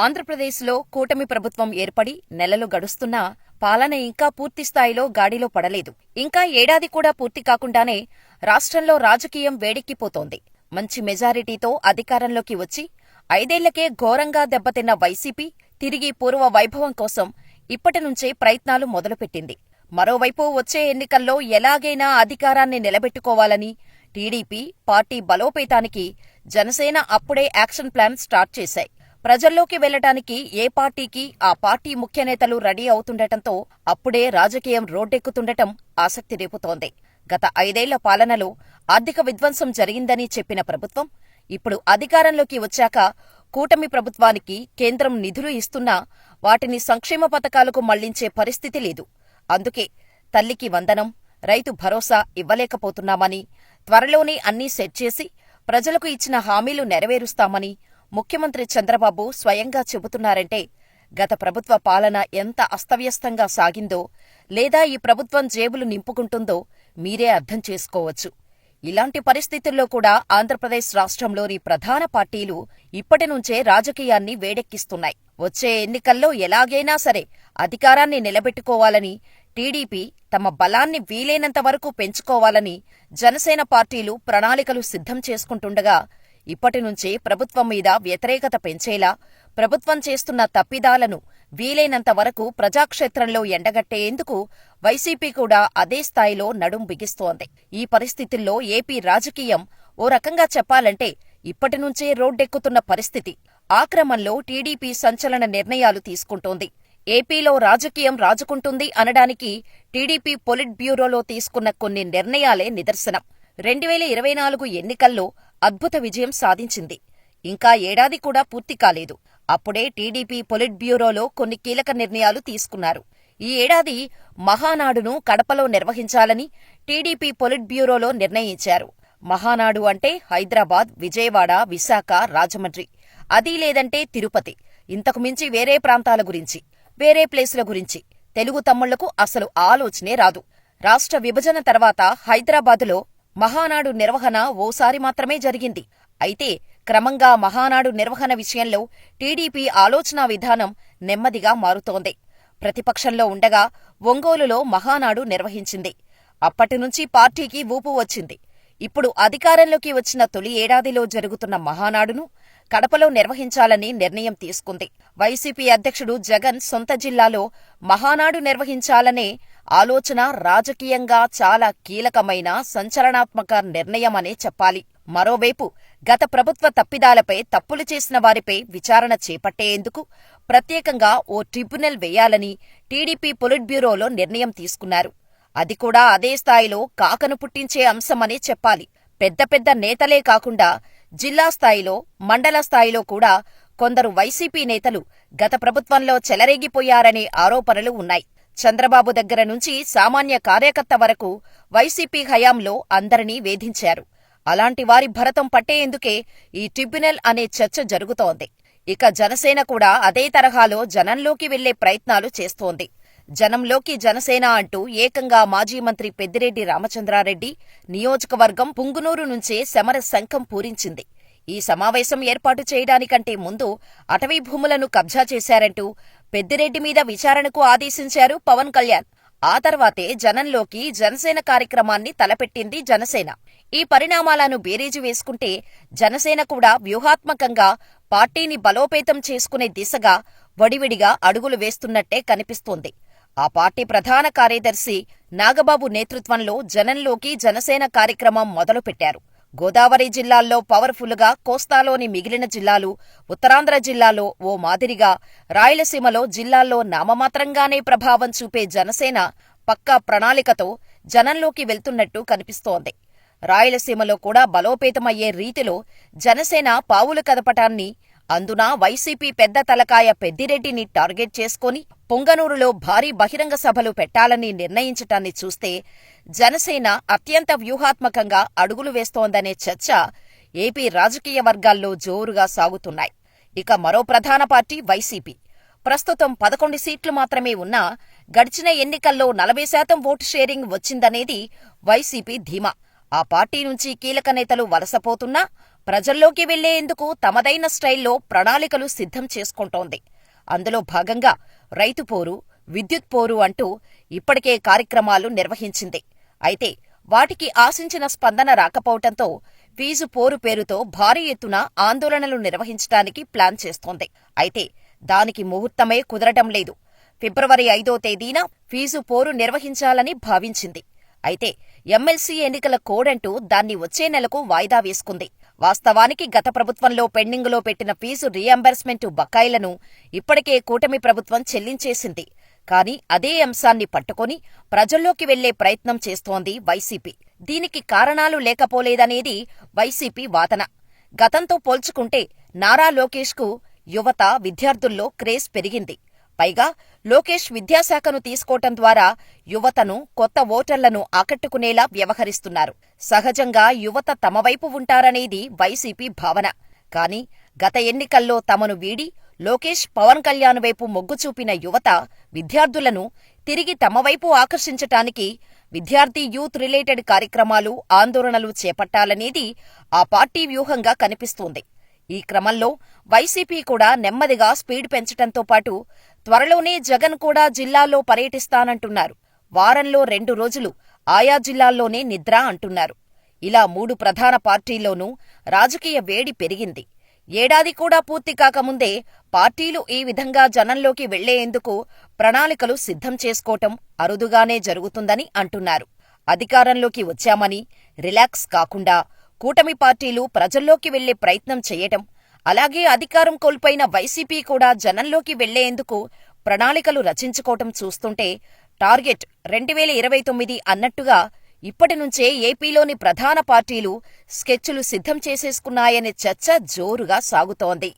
ఆంధ్రప్రదేశ్లో కూటమి ప్రభుత్వం ఏర్పడి నెలలు గడుస్తున్నా పాలన ఇంకా పూర్తిస్థాయిలో గాడిలో పడలేదు. ఇంకా ఏడాది కూడా పూర్తి కాకుండానే రాష్ట్రంలో రాజకీయం వేడెక్కిపోతోంది. మంచి మెజారిటీతో అధికారంలోకి వచ్చి 5ఏళ్లకే ఘోరంగా దెబ్బతిన్న వైసీపీ తిరిగి పూర్వ వైభవం కోసం ఇప్పటినుంచే ప్రయత్నాలు మొదలుపెట్టింది. మరోవైపు వచ్చే ఎన్నికల్లో ఎలాగైనా అధికారాన్ని నిలబెట్టుకోవాలని టీడీపీ పార్టీ బలోపేతానికి జనసేన అప్పుడే యాక్షన్ ప్లాన్ స్టార్ట్ చేశాయి. ప్రజల్లోకి వెళ్లటానికి ఏ పార్టీకి ఆ పార్టీ ముఖ్యనేతలు రెడీ అవుతుండటంతో అప్పుడే రాజకీయం రోడ్డెక్కుతుండటం ఆసక్తి రేపుతోంది. గత 5ఏళ్ల పాలనలో ఆర్థిక విధ్వంసం జరిగిందని చెప్పిన ప్రభుత్వం ఇప్పుడు అధికారంలోకి వచ్చాక కూటమి ప్రభుత్వానికి కేంద్రం నిధులు ఇస్తున్నా వాటిని సంక్షేమ పథకాలకు మళ్లించే పరిస్థితి లేదు. అందుకే తల్లికి వందనం, రైతు భరోసా ఇవ్వలేకపోతున్నామని, త్వరలోనే అన్నీ సెట్ చేసి ప్రజలకు ఇచ్చిన హామీలు నెరవేరుస్తామని ముఖ్యమంత్రి చంద్రబాబు స్వయంగా చెబుతున్నారంటే గత ప్రభుత్వ పాలన ఎంత అస్తవ్యస్తంగా సాగిందో లేదా ఈ ప్రభుత్వం జేబులు నింపుకుంటుందో మీరే అర్థం చేసుకోవచ్చు. ఇలాంటి పరిస్థితుల్లో కూడా ఆంధ్రప్రదేశ్ రాష్ట్రంలోని ప్రధాన పార్టీలు ఇప్పటినుంచే రాజకీయాన్ని వేడెక్కిస్తున్నాయి. వచ్చే ఎన్నికల్లో ఎలాగైనా సరే అధికారాన్ని నిలబెట్టుకోవాలని టీడీపీ తమ బలాన్ని వీలైనంత వరకు పెంచుకోవాలని జనసేన పార్టీలు ప్రణాళికలు సిద్ధం చేసుకుంటుండగా ఇప్పటినుంచే ప్రభుత్వం మీద వ్యతిరేకత పెంచేలా ప్రభుత్వం చేస్తున్న తప్పిదాలను వీలైనంత వరకు ప్రజాక్షేత్రంలో ఎండగట్టేందుకు వైసీపీ కూడా అదే స్థాయిలో నడుం బిగిస్తోంది. ఈ పరిస్థితుల్లో ఏపీ రాజకీయం ఓ రకంగా చెప్పాలంటే ఇప్పటినుంచే రోడ్డెక్కుతున్న పరిస్థితి. ఆ క్రమంలో టీడీపీ సంచలన నిర్ణయాలు తీసుకుంటోంది. ఏపీలో రాజకీయం రాజుకుంటుంది అనడానికి టీడీపీ పొలిట్ బ్యూరోలో తీసుకున్న కొన్ని నిర్ణయాలే నిదర్శనం. 2024 ఎన్నికల్లో అద్భుత విజయం సాధించింది. ఇంకా ఏడాది కూడా పూర్తి కాలేదు. అప్పుడే టీడీపీ పొలిట్ బ్యూరోలో కొన్ని కీలక నిర్ణయాలు తీసుకున్నారు. ఈ ఏడాది మహానాడును కడపలో నిర్వహించాలని టీడీపీ పొలిట్ బ్యూరోలో నిర్ణయించారు. మహానాడు అంటే హైదరాబాద్, విజయవాడ, విశాఖ, రాజమండ్రి, అదీ లేదంటే తిరుపతి. ఇంతకు మించి వేరే ప్రాంతాల గురించి, వేరే ప్లేసుల గురించి తెలుగు తమ్ముళ్లకు అసలు ఆలోచనే రాదు. రాష్ట్ర విభజన తర్వాత హైదరాబాదులో మహానాడు నిర్వహణ ఓసారి మాత్రమే జరిగింది. అయితే క్రమంగా మహానాడు నిర్వహణ విషయంలో టీడీపీ ఆలోచనా విధానం నెమ్మదిగా మారుతోంది. ప్రతిపక్షంలో ఉండగా ఒంగోలులో మహానాడు నిర్వహించింది. అప్పటినుంచి పార్టీకి ఊపు వచ్చింది. ఇప్పుడు అధికారంలోకి వచ్చిన తొలి ఏడాదిలో జరుగుతున్న మహానాడును కడపలో నిర్వహించాలని నిర్ణయం తీసుకుంది. వైసీపీ అధ్యక్షుడు జగన్ సొంత జిల్లాలో మహానాడు నిర్వహించాలనే ఆలోచన రాజకీయంగా చాలా కీలకమైన సంచలనాత్మక నిర్ణయమనే చెప్పాలి. మరోవైపు గత ప్రభుత్వ తప్పిదాలపై తప్పులు చేసిన వారిపై విచారణ చేపట్టేందుకు ప్రత్యేకంగా ఓ ట్రిబ్యునల్ వేయాలని టీడీపీ పొలిట్ బ్యూరోలో నిర్ణయం తీసుకున్నారు. అది కూడా అదే స్థాయిలో కాకను పుట్టించే అంశమనే చెప్పాలి. పెద్ద పెద్ద నేతలే కాకుండా జిల్లా స్థాయిలో, మండల స్థాయిలో కూడా కొందరు వైసీపీ నేతలు గత ప్రభుత్వంలో చెలరేగిపోయారనే ఆరోపణలు ఉన్నాయి. చంద్రబాబు దగ్గర నుంచి సామాన్య కార్యకర్త వరకు వైసీపీ హయాంలో అందరినీ వేధించారు. అలాంటి వారి భరతం పట్టేందుకే ఈ ట్రిబ్యునల్ అనే చర్చ జరుగుతోంది. ఇక జనసేన కూడా అదే తరహాలో జనంలోకి వెళ్లే ప్రయత్నాలు చేస్తోంది. జనంలోకి జనసేన అంటూ ఏకంగా మాజీ మంత్రి పెద్దిరెడ్డి రామచంద్రారెడ్డి నియోజకవర్గం పుంగునూరు నుంచే సమర శంఖం పూరించింది. ఈ సమావేశం ఏర్పాటు చేయడానికంటే ముందు అటవీ భూములను కబ్జా చేశారంటూ పెద్దిరెడ్డి మీద విచారణకు ఆదేశించారు పవన్ కళ్యాణ్. ఆ తర్వాతే జనంలోకి జనసేన కార్యక్రమాన్ని తలపెట్టింది జనసేన. ఈ పరిణామాలను బేరీజు వేసుకుంటే జనసేన కూడా వ్యూహాత్మకంగా పార్టీని బలోపేతం చేసుకునే దిశగా వడివిడిగా అడుగులు వేస్తున్నట్టే కనిపిస్తోంది. ఆ పార్టీ ప్రధాన కార్యదర్శి నాగబాబు నేతృత్వంలో జనంలోకి జనసేన కార్యక్రమం మొదలుపెట్టారు. గోదావరి జిల్లాల్లో పవర్ఫుల్గా, కోస్తాలోని మిగిలిన జిల్లాలు, ఉత్తరాంధ్ర జిల్లాలో ఓ మాదిరిగా, రాయలసీమలో జిల్లాల్లో నామమాత్రంగానే ప్రభావం చూపే జనసేన పక్కా ప్రణాళికతో జనంలోకి వెళ్తున్నట్టు కనిపిస్తోంది. రాయలసీమలో కూడా బలోపేతమయ్యే రీతిలో జనసేన పావులు కదపటాన్ని, అందున వైసీపీ పెద్ద తలకాయ పెద్దిరెడ్డిని టార్గెట్ చేసుకుని పొంగనూరులో భారీ బహిరంగ సభలు పెట్టాలని నిర్ణయించటాన్ని చూస్తే జనసేన అత్యంత వ్యూహాత్మకంగా అడుగులు వేస్తోందనే చర్చ ఏపీ రాజకీయ వర్గాల్లో జోరుగా సాగుతున్నాయి. ఇక మరో ప్రధాన పార్టీ వైసీపీ. ప్రస్తుతం 11 సీట్లు మాత్రమే ఉన్నా గడిచిన ఎన్నికల్లో 40% ఓటు షేరింగ్ వచ్చిందనేది వైసీపీ ధీమా. ఆ పార్టీ నుంచి కీలక నేతలు వలసపోతున్నా ప్రజల్లోకి వెళ్లేందుకు తమదైన స్టైల్లో ప్రణాళికలు సిద్ధం చేసుకుంటోంది. అందులో భాగంగా రైతు పోరు, విద్యుత్ పోరు అంటూ ఇప్పటికే కార్యక్రమాలు నిర్వహించింది. అయితే వాటికి ఆశించిన స్పందన రాకపోవటంతో ఫీజు పోరు పేరుతో భారీ ఎత్తున ఆందోళనలు నిర్వహించడానికి ప్లాన్ చేస్తోంది. అయితే దానికి ముహూర్తమే కుదరటం లేదు. ఫిబ్రవరి 5వ తేదీన ఫీజు పోరు నిర్వహించాలని భావించింది. అయితే ఎమ్మెల్సీ ఎన్నికల కోడంటూ దాన్ని వచ్చే నెలకు వాయిదా వేసుకుంది. వాస్తవానికి గత ప్రభుత్వంలో పెండింగులో పెట్టిన ఫీజు రీయింబర్స్మెంటు బకాయిలను ఇప్పటికే కూటమి ప్రభుత్వం చెల్లించేసింది. కానీ అదే అంశాన్ని పట్టుకొని ప్రజల్లోకి వెళ్లే ప్రయత్నం చేస్తోంది వైసీపీ. దీనికి కారణాలు లేకపోలేదనేది వైసీపీ వాదన. గతంతో పోల్చుకుంటే నారా లోకేష్కు యువత, విద్యార్థుల్లో క్రేజ్ పెరిగింది. పైగా లోకేష్ విద్యాశాఖను తీసుకోవటం ద్వారా యువతను, కొత్త ఓటర్లను ఆకట్టుకునేలా వ్యవహరిస్తున్నారు. సహజంగా యువత తమ వైపు ఉంటారనేది వైసీపీ భావన. కాని గత ఎన్నికల్లో తమను వీడి లోకేష్, పవన్ కళ్యాణ్ వైపు మొగ్గు చూపిన యువత, విద్యార్థులను తిరిగి తమ వైపు ఆకర్షించటానికి విద్యార్థి యూత్ రిలేటెడ్ కార్యక్రమాలు, ఆందోళనలు చేపట్టాలనేది ఆ పార్టీ వ్యూహంగా కనిపిస్తోంది. ఈ క్రమంలో వైసీపీ కూడా నెమ్మదిగా స్పీడ్ పెంచటంతో పాటు త్వరలోనే జగన్ కూడా జిల్లాల్లో పర్యటిస్తానంటున్నారు. వారంలో 2 రోజులు ఆయా జిల్లాల్లోనే నిద్ర అంటున్నారు. ఇలా 3 ప్రధాన పార్టీల్లోనూ రాజకీయ వేడి పెరిగింది. ఏడాది కూడా పూర్తి కాకముందే పార్టీలు ఈ విధంగా జనంలోకి వెళ్లేందుకు ప్రణాళికలు సిద్ధం చేసుకోవటం అరుదుగానే జరుగుతుందని అంటున్నారు. అధికారంలోకి వచ్చామని రిలాక్స్ కాకుండా కూటమి పార్టీలు ప్రజల్లోకి వెళ్లే ప్రయత్నం చేయటం, అలాగే అధికారం కోల్పోయిన వైసీపీ కూడా జనంలోకి వెళ్లేందుకు ప్రణాళికలు రచించుకోవటం చూస్తుంటే టార్గెట్ 2029 అన్నట్టుగా ఇప్పటినుంచే ఏపీలోని ప్రధాన పార్టీలు స్కెచ్లు సిద్ధం చేసేసుకున్నాయనే చర్చ జోరుగా సాగుతోంది.